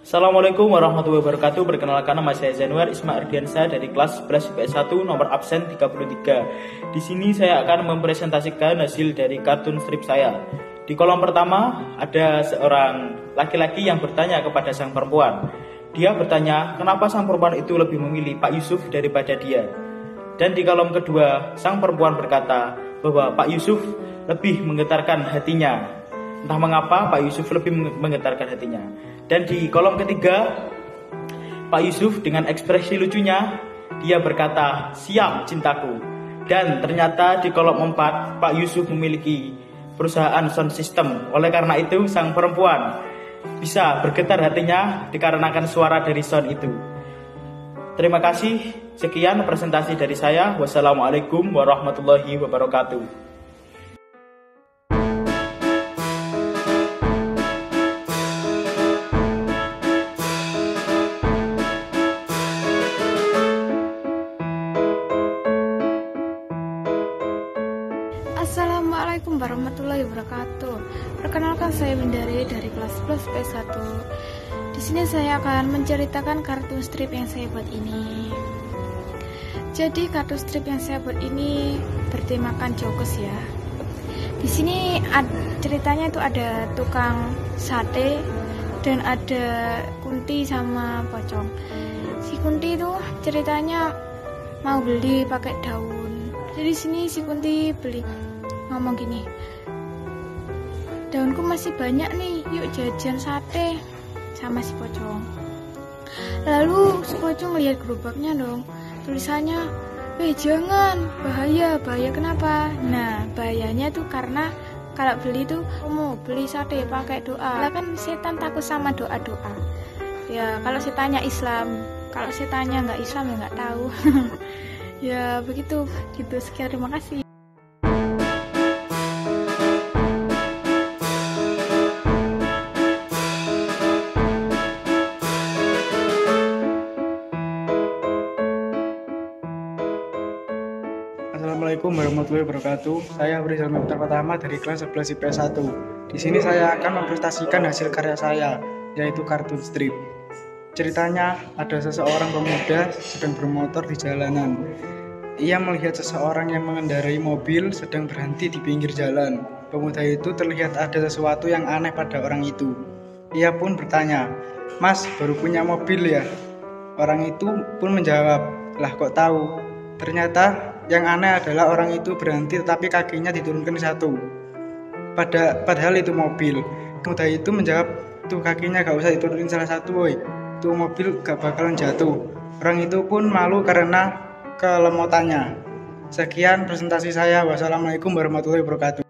Assalamualaikum warahmatullahi wabarakatuh. Perkenalkan, nama saya Zanuar Isma Ardiansa dari kelas 11 IPS 1 nomor absen 33. Di sini saya akan mempresentasikan hasil dari kartun strip saya. Di kolom pertama ada seorang laki-laki yang bertanya kepada sang perempuan. Dia bertanya kenapa sang perempuan itu lebih memilih Pak Yusuf daripada dia. Dan di kolom kedua sang perempuan berkata bahwa Pak Yusuf lebih menggetarkan hatinya. Entah mengapa Pak Yusuf lebih menggetarkan hatinya. Dan di kolom ketiga, Pak Yusuf dengan ekspresi lucunya, dia berkata, "Siap cintaku." Dan ternyata di kolom 4, Pak Yusuf memiliki perusahaan sound system. Oleh karena itu, sang perempuan bisa bergetar hatinya dikarenakan suara dari sound itu. Terima kasih. Sekian presentasi dari saya. Wassalamualaikum warahmatullahi wabarakatuh. Assalamualaikum warahmatullahi wabarakatuh. Perkenalkan, saya Windari dari kelas 11 PS1. Di sini saya akan menceritakan kartun strip yang saya buat ini. Jadi kartun strip yang saya buat ini bertemakan jokes ya. Di sini ceritanya itu ada tukang sate dan ada Kunti sama Pocong. Si Kunti itu ceritanya mau beli pakai daun. Jadi sini si Kunti beli ngomong gini, "Daunku masih banyak nih, yuk jajan sate." Sama si Pocong. Lalu si Pocong lihat gerobaknya dong, tulisannya, jangan, bahaya kenapa?" Nah, bahayanya tuh karena kalau beli tuh mau beli sate pakai doa. Lah kan setan takut sama doa-doa. Ya kalau setannya Islam, kalau setannya nggak Islam ya nggak tahu. Ya begitu, gitu. Sekian, terima kasih. Assalamualaikum warahmatullahi wabarakatuh. Saya Rizal Mehtar Pertama dari kelas 11 IPS 1. Di sini saya akan mempresentasikan hasil karya saya, yaitu kartun strip. Ceritanya, ada seseorang pemuda sedang bermotor di jalanan. Ia melihat seseorang yang mengendarai mobil sedang berhenti di pinggir jalan. Pemuda itu terlihat ada sesuatu yang aneh pada orang itu. Ia pun bertanya, "Mas, baru punya mobil ya?" Orang itu pun menjawab, "Lah kok tahu?" Ternyata yang aneh adalah orang itu berhenti tetapi kakinya diturunkan satu. Padahal itu mobil. Pemuda itu menjawab, "Tuh kakinya gak usah diturunin salah satu, woy. Tuh mobil gak bakalan jatuh." Orang itu pun malu karena kelemotannya. Sekian presentasi saya. Wassalamualaikum warahmatullahi wabarakatuh.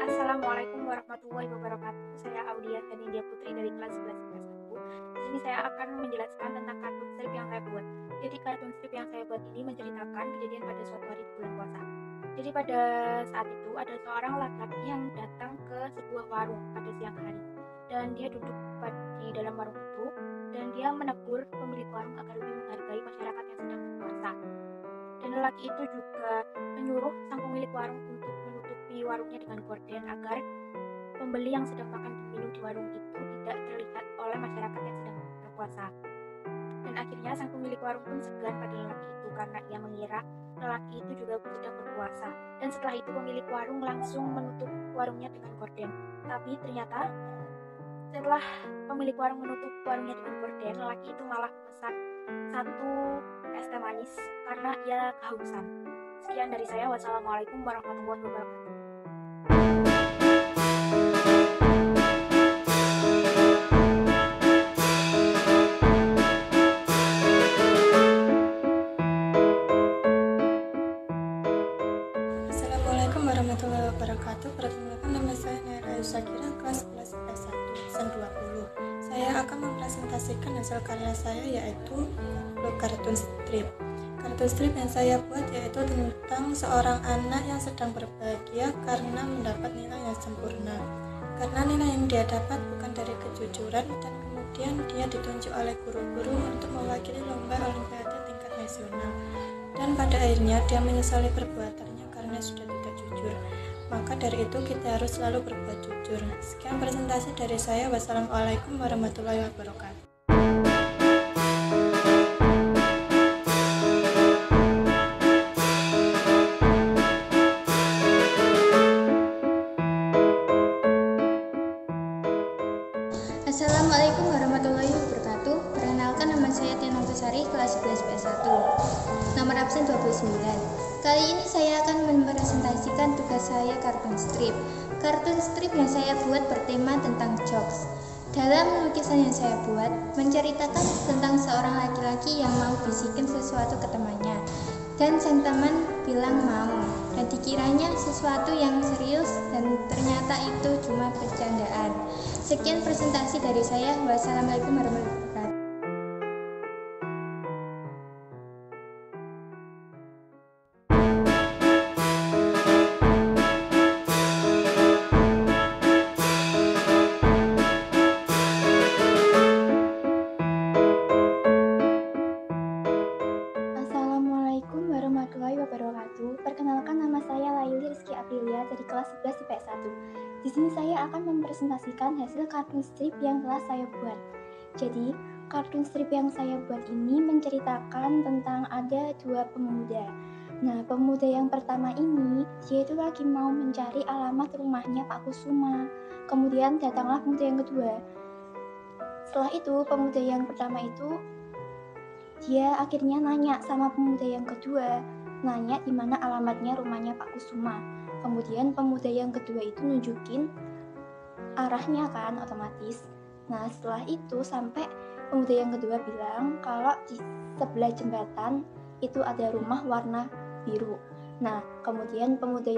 Assalamualaikum warahmatullahi wabarakatuh. Saya Audia Kanidia Putri dari kelas 11 IPS 1. Di sini saya akan menjelaskan tentang kartun strip yang saya buat. Jadi kartun strip yang saya buat ini menceritakan kejadian pada suatu hari di bulan puasa. Jadi pada saat itu ada seorang laki-laki yang datang ke sebuah warung pada siang hari. Dan dia duduk di dalam warung itu dan dia menegur pemilik warung agar lebih menghargai masyarakat yang sedang berpuasa. Dan lelaki itu juga menyuruh sang pemilik warung untuk menutupi warungnya dengan gorden agar pembeli yang sedang makan dan minum di warung itu tidak terlihat oleh masyarakat yang sedang berpuasa. Dan akhirnya sang pemilik warung pun segan pada lelaki itu karena ia mengira lelaki itu juga sedang berpuasa. Dan setelah itu pemilik warung langsung menutup warungnya dengan gorden. Tapi ternyata setelah pemilik warung menutup warungnya dengan gorden, lelaki itu malah memesan satu es teh manis karena ia kehausan. Sekian dari saya. Wassalamualaikum warahmatullahi wabarakatuh. Assalamualaikum warahmatullahi wabarakatuh. Perkenalkan, nama saya Naira Yusakira, kelas 11 IPS 1, absen 20. Saya akan mempresentasikan hasil karya saya, yaitu blog kartun strip. Kartun strip yang saya buat yaitu tentang seorang anak yang sedang berbahagia karena mendapat nilai yang sempurna. Karena nilai yang dia dapat bukan dari kejujuran dan Kemudian dia ditunjuk oleh guru-guru untuk mewakili lomba olimpiade tingkat nasional. Dan pada akhirnya dia menyesali perbuatannya karena sudah tidak jujur. Maka dari itu kita harus selalu berbuat jujur. Sekian presentasi dari saya. Wassalamualaikum warahmatullahi wabarakatuh. Assalamualaikum warahmatullahi wabarakatuh. Perkenalkan, nama saya Tia Novitasari, kelas 11 PS1, nomor absen 29. Kali ini saya akan mempresentasikan tugas saya kartun strip. Kartun strip yang saya buat bertema tentang jokes. Dalam lukisan yang saya buat, menceritakan tentang seorang laki-laki yang mau bisikin sesuatu ke temannya. Dan sang teman bilang mau, dan dikiranya sesuatu yang serius dan ternyata itu cuma bercandaan. Sekian presentasi dari saya. Wassalamualaikum warahmatullahi wabarakatuh. Assalamualaikum warahmatullahi wabarakatuh. Perkenalkan, nama saya Laili Rizky Aprilia dari kelas 11 IPS 1. Di sini saya akan mempresentasikan hasil kartun strip yang telah saya buat. Jadi, kartun strip yang saya buat ini menceritakan tentang ada dua pemuda. Nah, pemuda yang pertama ini, dia itu lagi mau mencari alamat rumahnya Pak Kusuma. Kemudian datanglah pemuda yang kedua. Setelah itu, pemuda yang pertama itu dia akhirnya nanya sama pemuda yang kedua, nanya di mana alamatnya rumahnya Pak Kusuma. Kemudian pemuda yang kedua itu nunjukin arahnya kan, otomatis. Nah, setelah itu sampai pemuda yang kedua bilang kalau di sebelah jembatan itu ada rumah warna biru. Nah, kemudian pemuda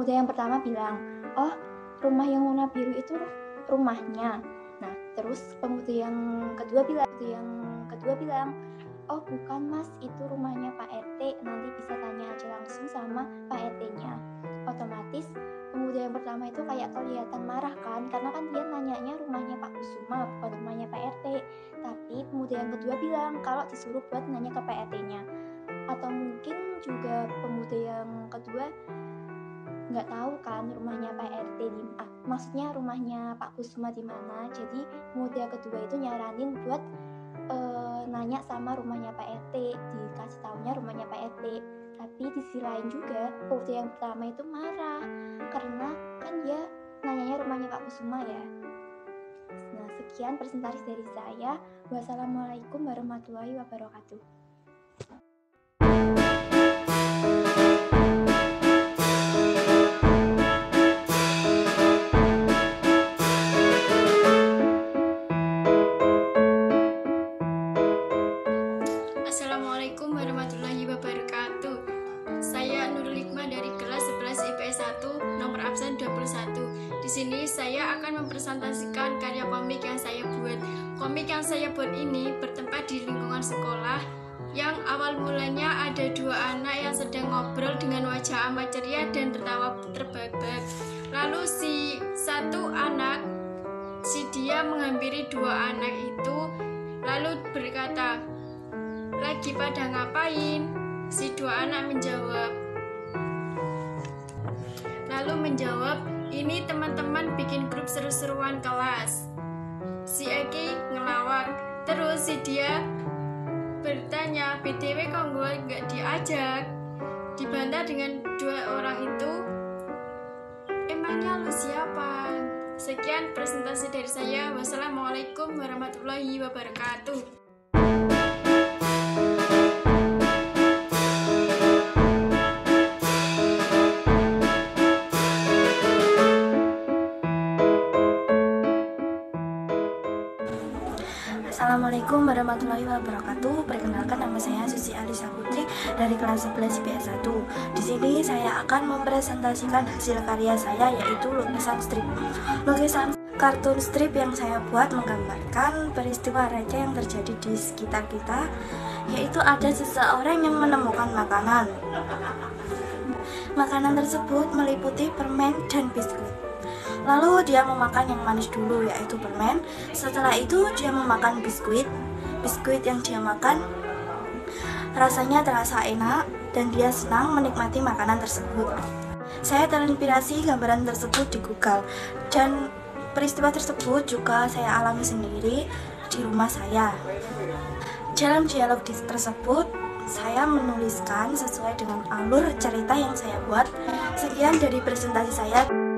yang pertama bilang, oh, rumah yang warna biru itu rumahnya. Nah, terus pemuda yang kedua bilang, oh bukan mas, itu rumahnya Pak RT, nanti bisa tanya aja langsung sama Pak RT-nya. Otomatis pemuda yang pertama itu kayak kelihatan marah kan, karena kan dia nanyanya rumahnya Pak Kusuma, bukan rumahnya Pak RT. Tapi pemuda yang kedua bilang kalau disuruh buat nanya ke Pak RT-nya. Atau mungkin juga pemuda yang kedua nggak tahu kan rumahnya Pak RT maksudnya rumahnya Pak Kusuma di mana. Jadi pemuda kedua itu nyaranin buat nanya sama rumahnya Pak RT, dikasih taunya rumahnya Pak RT. Tapi di sisi lain juga pemuda yang pertama itu marah karena kan dia nanyanya rumahnya Pak Kusuma ya. Nah, sekian presentasi dari saya. Wassalamualaikum warahmatullahi wabarakatuh. Assalamualaikum warahmatullahi wabarakatuh. Saya Nurul Hikmah dari kelas 11 IPS 1, nomor absen 21. Di sini saya akan mempresentasikan karya komik yang saya buat. Komik yang saya buat ini bertempat di lingkungan sekolah, yang awal mulanya ada dua anak yang sedang ngobrol dengan wajah amat ceria dan tertawa terbahak-bahak. Lalu si satu anak, dia menghampiri dua anak itu, lalu berkata, lagi pada ngapain? Si dua anak menjawab, ini teman-teman bikin grup seru-seruan kelas. Si Eki ngelawak, terus si dia bertanya, BTW kok gue gak diajak? Dibantah dengan dua orang itu, emangnya lu siapa? Sekian presentasi dari saya. Wassalamualaikum warahmatullahi wabarakatuh. Assalamualaikum warahmatullahi wabarakatuh. Perkenalkan, nama saya Susi Alisa Putri dari kelas 11 IPS 1. Di sini saya akan mempresentasikan hasil karya saya, yaitu lukisan strip. Lukisan kartun strip yang saya buat menggambarkan peristiwa receh yang terjadi di sekitar kita, yaitu ada seseorang yang menemukan makanan. Makanan tersebut meliputi permen dan biskuit. Lalu dia memakan yang manis dulu, yaitu permen. Setelah itu dia memakan biskuit. Biskuit yang dia makan rasanya terasa enak dan dia senang menikmati makanan tersebut. Saya terinspirasi gambaran tersebut di Google, dan peristiwa tersebut juga saya alami sendiri di rumah saya. Dalam dialog tersebut, saya menuliskan sesuai dengan alur cerita yang saya buat. Sekian dari presentasi saya.